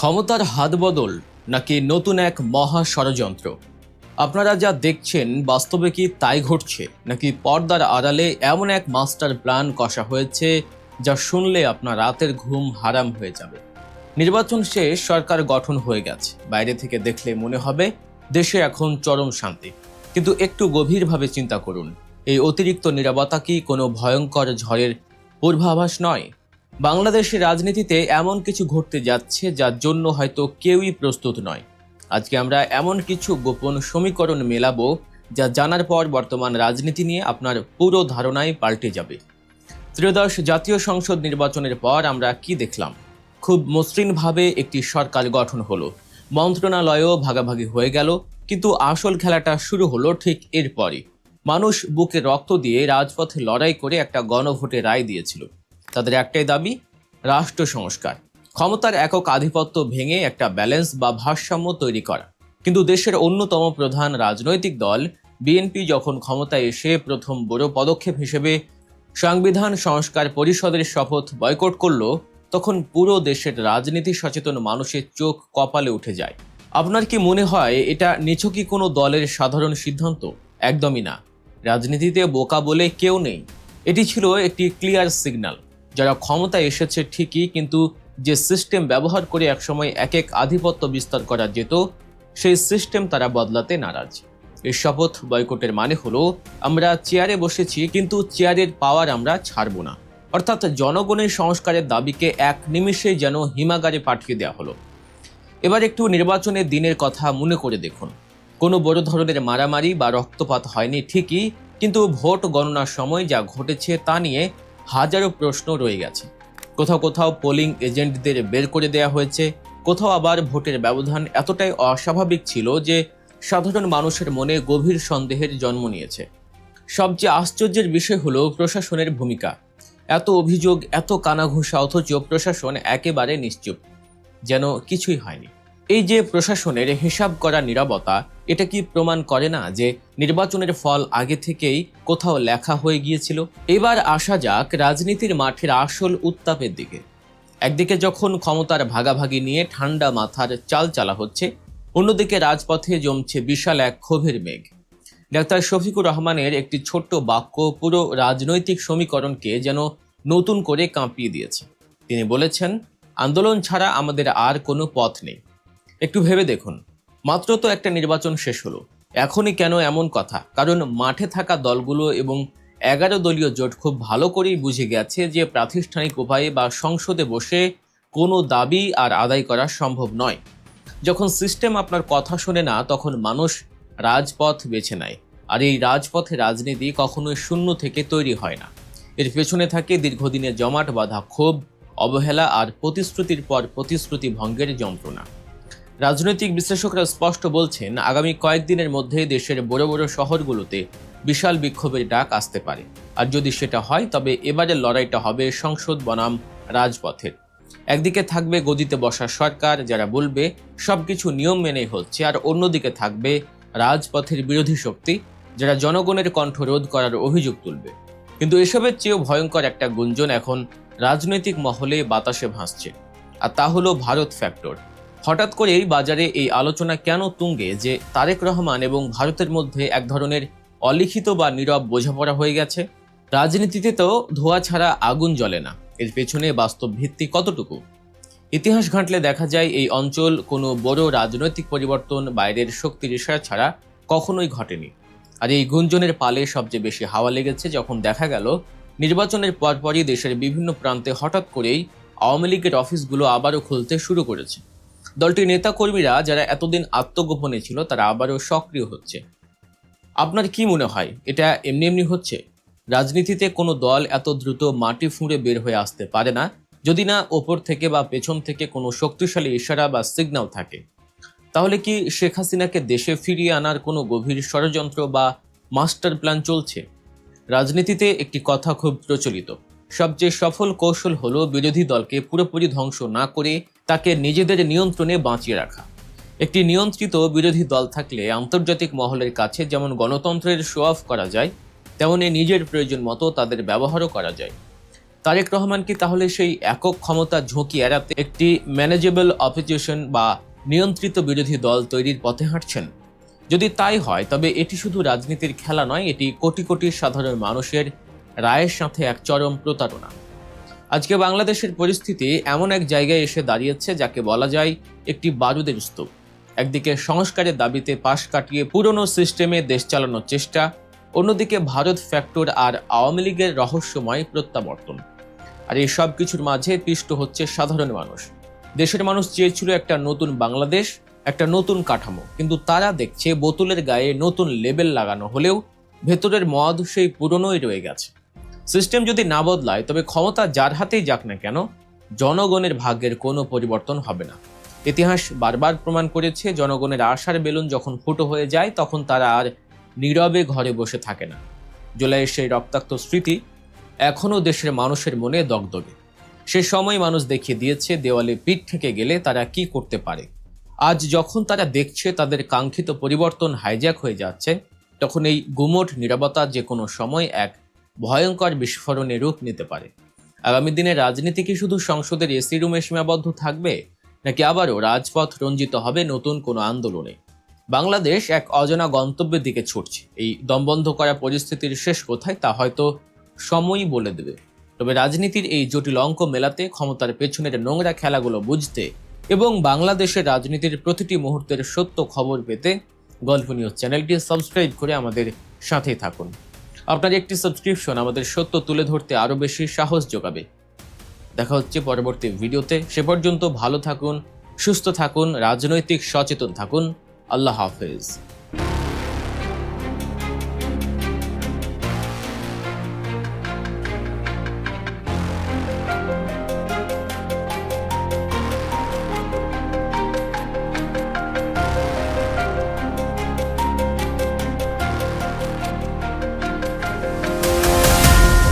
ক্ষমতার হাতবদল নাকি নতুন এক মহা ষড়যন্ত্র? আপনারা যা দেখছেন বাস্তবে কি তাই ঘটছে, নাকি পর্দার আড়ালে এমন এক মাস্টার প্ল্যান কষা হয়েছে যা শুনলে আপনার রাতের ঘুম হারাম হয়ে যাবে? নির্বাচন শেষ, সরকার গঠন হয়ে গেছে, বাইরে থেকে দেখলে মনে হবে দেশে এখন চরম শান্তি। কিন্তু একটু গভীরভাবে চিন্তা করুন, এই অতিরিক্ত নীরবতা কি কোনো ভয়ঙ্কর ঝড়ের পূর্বাভাস নয়? বাংলাদেশের রাজনীতিতে এমন কিছু ঘটতে যাচ্ছে যার জন্য হয়তো কেউই প্রস্তুত নয়। আজকে আমরা এমন কিছু গোপন সমীকরণ মেলাবো যা জানার পর বর্তমান রাজনীতি নিয়ে আপনার পুরো ধারণাই পাল্টে যাবে। ত্রয়োদশ জাতীয় সংসদ নির্বাচনের পর আমরা কি দেখলাম? খুব মসৃণভাবে একটি সরকার গঠন হলো, মন্ত্রণালয়ও ভাগাভাগি হয়ে গেল, কিন্তু আসল খেলাটা শুরু হলো ঠিক এরপরই। মানুষ বুকে রক্ত দিয়ে রাজপথে লড়াই করে একটা গণভোটে রায় দিয়েছিল। তাদের একটাই দাবি, রাষ্ট্র সংস্কার, ক্ষমতার একক আধিপত্য ভেঙে একটা ব্যালেন্স বা ভারসাম্য তৈরি করা। কিন্তু দেশের অন্যতম প্রধান রাজনৈতিক দল বিএনপি যখন ক্ষমতায় এসে প্রথম বড় পদক্ষেপ হিসেবে সংবিধান সংস্কার পরিষদের শপথ বয়কট করল, তখন পুরো দেশের রাজনীতি সচেতন মানুষের চোখ কপালে উঠে যায়। আপনার কি মনে হয় এটা নিছকই কোনো দলের সাধারণ সিদ্ধান্ত? একদমই না। রাজনীতিতে বোকা বলে কেউ নেই। এটি ছিল একটি ক্লিয়ার সিগন্যাল। যারা ক্ষমতায় এসেছে ঠিকই, কিন্তু যে সিস্টেম ব্যবহার করে একসময় এক আধিপত্য বিস্তার করা যেত, সেই সিস্টেম তারা বদলাতে নারাজ। এই শপথ বয়কটের মানে হলো, আমরা চেয়ারে বসেছি কিন্তু চেয়ারের পাওয়ার আমরা ছাড়ব না। অর্থাৎ জনগণের সংস্কারের দাবিকে এক নিমিষেই যেন হিমাগারে পাঠিয়ে দেওয়া হলো। এবার একটু নির্বাচনের দিনের কথা মনে করে দেখুন। কোনো বড় ধরনের মারামারি বা রক্তপাত হয়নি ঠিকই, কিন্তু ভোট গণনার সময় যা ঘটেছে তা নিয়ে হাজারো প্রশ্ন রয়ে গেছে। কোথাও কোথাও পোলিং এজেন্টদের বের করে দেওয়া হয়েছে, কোথাও আবার ভোটের ব্যবধান এতটাই অস্বাভাবিক ছিল যে সাধারণ মানুষের মনে গভীর সন্দেহের জন্ম নিয়েছে। সবচেয়ে আশ্চর্যের বিষয় হলো প্রশাসনের ভূমিকা। এত অভিযোগ, এত কানাঘুষা, অথচ প্রশাসন একেবারে নিশ্চুপ, যেন কিছুই হয়নি। এই যে প্রশাসনের হিসাব করা নীরবতা, এটা কি প্রমাণ করে না যে নির্বাচনের ফল আগে থেকেই কোথাও লেখা হয়ে গিয়েছিল? এবার আসা যাক রাজনীতির মাঠের আসল উত্তাপের দিকে। একদিকে যখন ক্ষমতার ভাগাভাগি নিয়ে ঠান্ডা মাথার চাল চালা হচ্ছে, অন্যদিকে রাজপথে জমছে বিশাল এক ক্ষোভের মেঘ। ডাক্তার শফিকুর রহমানের একটি ছোট্ট বাক্য পুরো রাজনৈতিক সমীকরণকে যেন নতুন করে কাঁপিয়ে দিয়েছে। তিনি বলেছেন, আন্দোলন ছাড়া আমাদের আর কোনো পথ নেই। একটু ভেবে দেখুন, মাত্র তো একটা নির্বাচন শেষ হলো, এখনই কেন এমন কথা? কারণ মাঠে থাকা দলগুলো এবং 11 দলীয় জোট খুব ভালো করেই বুঝে গেছে যে প্রাতিষ্ঠানিক উপায়ে বা সংসদে বসে কোনো দাবি আর আদায় করা সম্ভব নয়। যখন সিস্টেম আপনার কথা শোনে না, তখন মানুষ রাজপথ বেছে নেয়। আর এই রাজপথে রাজনীতি কখনোই শূন্য থেকে তৈরি হয় না। এর পেছনে থাকে দীর্ঘদিনের জমাট বাঁধা ক্ষোভ, অবহেলা আর প্রতিশ্রুতির পর প্রতিশ্রুতি ভঙ্গের যন্ত্রণা। রাজনৈতিক বিশ্লেষকরা স্পষ্ট বলছেন, আগামী কয়েকদিনের মধ্যে দেশের বড় বড় শহরগুলোতে বিশাল বিক্ষোভের ডাক আসতে পারে। আর যদি সেটা হয়, তবে এবারের লড়াইটা হবে সংসদ বনাম রাজপথের। একদিকে থাকবে গদিতে বসা সরকার, যারা বলবে সবকিছু নিয়ম মেনেই হচ্ছে, আর অন্যদিকে থাকবে রাজপথের বিরোধী শক্তি, যারা জনগণের কণ্ঠ রোধ করার অভিযোগ তুলবে। কিন্তু এসবের চেয়েও ভয়ঙ্কর একটা গুঞ্জন এখন রাজনৈতিক মহলে বাতাসে ভাসছে, আর তা হলো ভারত ফ্যাক্টর। হঠাৎ করেই বাজারে এই আলোচনা কেন তুঙ্গে যে তারেক রহমান এবং ভারতের মধ্যে এক ধরনের অলিখিত বা নীরব বোঝাপড়া হয়ে গেছে? রাজনীতিতে তো ধোঁয়া ছাড়া আগুন জ্বলে না। এর পেছনে বাস্তব ভিত্তি কতটুকু? ইতিহাস ঘাঁটলে দেখা যায়, এই অঞ্চল কোনো বড় রাজনৈতিক পরিবর্তন বাইরের শক্তির ইশারা ছাড়া কখনোই ঘটেনি। আর এই গুঞ্জনের পালে সবচেয়ে বেশি হাওয়া লেগেছে যখন দেখা গেল নির্বাচনের পরপরই দেশের বিভিন্ন প্রান্তে হঠাৎ করেই আওয়ামী লীগের অফিসগুলো আবারও খুলতে শুরু করেছে। দলটির নেতাকর্মীরা যারা এতদিন আত্মগোপনে ছিল, তারা আবারও সক্রিয় হচ্ছে। আপনার কি মনে হয় এটা এমনি এমনি হচ্ছে? রাজনীতিতে কোনো দল এত দ্রুত মাটি ফুঁড়ে বের হয়ে আসতে পারে না যদি না ওপর থেকে বা পেছন থেকে কোনো শক্তিশালী ইশারা বা সিগন্যাল থাকে। তাহলে কি শেখ হাসিনাকে দেশে ফিরিয়ে আনার কোনো গভীর ষড়যন্ত্র বা মাস্টার প্ল্যান চলছে? রাজনীতিতে একটি কথা খুব প্রচলিত, সবচেয়ে সফল কৌশল হলো বিরোধী দলকে পুরোপুরি ধ্বংস না করে তাকে নিজেদের নিয়ন্ত্রণে বাঁচিয়ে রাখা। একটি নিয়ন্ত্রিত বিরোধী দল থাকলে আন্তর্জাতিক মহলের কাছে যেমন গণতন্ত্রের শো অফ করা যায়, তেমনি নিজের প্রয়োজন মতো তাদের ব্যবহারও করা যায়। তারেক রহমান কি তাহলে সেই একক ক্ষমতা ঝুঁকি এড়াতে একটি ম্যানেজেবল অপোজিশন বা নিয়ন্ত্রিত বিরোধী দল তৈরির পথে হাঁটছেন? যদি তাই হয় তবে এটি শুধু রাজনীতির খেলা নয়, এটি কোটি কোটি সাধারণ মানুষের রায়ের সাথে এক চরম প্রতারণা। আজকে বাংলাদেশের পরিস্থিতি এমন এক জায়গায় এসে দাঁড়িয়েছে যাকে বলা যায় একটি বারুদের স্তূপ। একদিকে সংস্কারের দাবিতে পাশ কাটিয়ে পুরনো সিস্টেমে দেশ চালানোর চেষ্টা, অন্যদিকে ভারত ফ্যাক্টর আর আওয়ামী লীগের রহস্যময় প্রত্যাবর্তন। আর এই সব কিছুর মাঝে পিষ্ট হচ্ছে সাধারণ মানুষ। দেশের মানুষ চেয়েছিল একটা নতুন বাংলাদেশ, একটা নতুন কাঠামো, কিন্তু তারা দেখছে বোতলের গায়ে নতুন লেবেল লাগানো হলেও ভেতরের মদ সেই পুরনোই রয়ে গেছে। সিস্টেম যদি না বদলায় তবে ক্ষমতা যার হাতেই যাক না কেন, জনগণের ভাগ্যের কোনো পরিবর্তন হবে না। ইতিহাস বারবার প্রমাণ করেছে, জনগণের আশার বেলুন যখন ফুটো হয়ে যায় তখন তারা আর নীরবে ঘরে বসে থাকে না। জুলাইয়ের সেই রক্তাক্ত স্মৃতি এখনও দেশের মানুষের মনে দগদগে। সে সময় মানুষ দেখিয়ে দিয়েছে দেওয়ালে পিঠ থেকে গেলে তারা কি করতে পারে। আজ যখন তারা দেখছে তাদের কাঙ্ক্ষিত পরিবর্তন হাইজ্যাক হয়ে যাচ্ছে, তখন এই গুমোট নীরবতা যে কোনো সময় এক ভয়ঙ্কর বিস্ফোরণে রূপ নিতে পারে। আগামী দিনে রাজনীতি কি শুধু সংসদের এসি রুমে সীমাবদ্ধ থাকবে, নাকি আবারও রাজপথ রঞ্জিত হবে নতুন কোনো আন্দোলনে? বাংলাদেশ এক অজানা গন্তব্যের দিকে ছুটছে। এই দমবন্ধ করা পরিস্থিতির শেষ কোথায় তা হয়তো সময়ই বলে দেবে। তবে রাজনীতির এই জটিল অঙ্ক মেলাতে, ক্ষমতার পেছনের নোংরা খেলাগুলো বুঝতে এবং বাংলাদেশের রাজনীতির প্রতিটি মুহূর্তের সত্য খবর পেতে গল্প নিউজ চ্যানেলটি সাবস্ক্রাইব করে আমাদের সাথেই থাকুন। আপনার একটি সাবস্ক্রিপশন আমাদের সত্য তুলে ধরতে আরও বেশি সাহস যোগাবে। দেখা হচ্ছে পরবর্তী ভিডিওতে। সে পর্যন্ত ভালো থাকুন, সুস্থ থাকুন, রাজনৈতিক সচেতন থাকুন। আল্লাহ হাফেজ।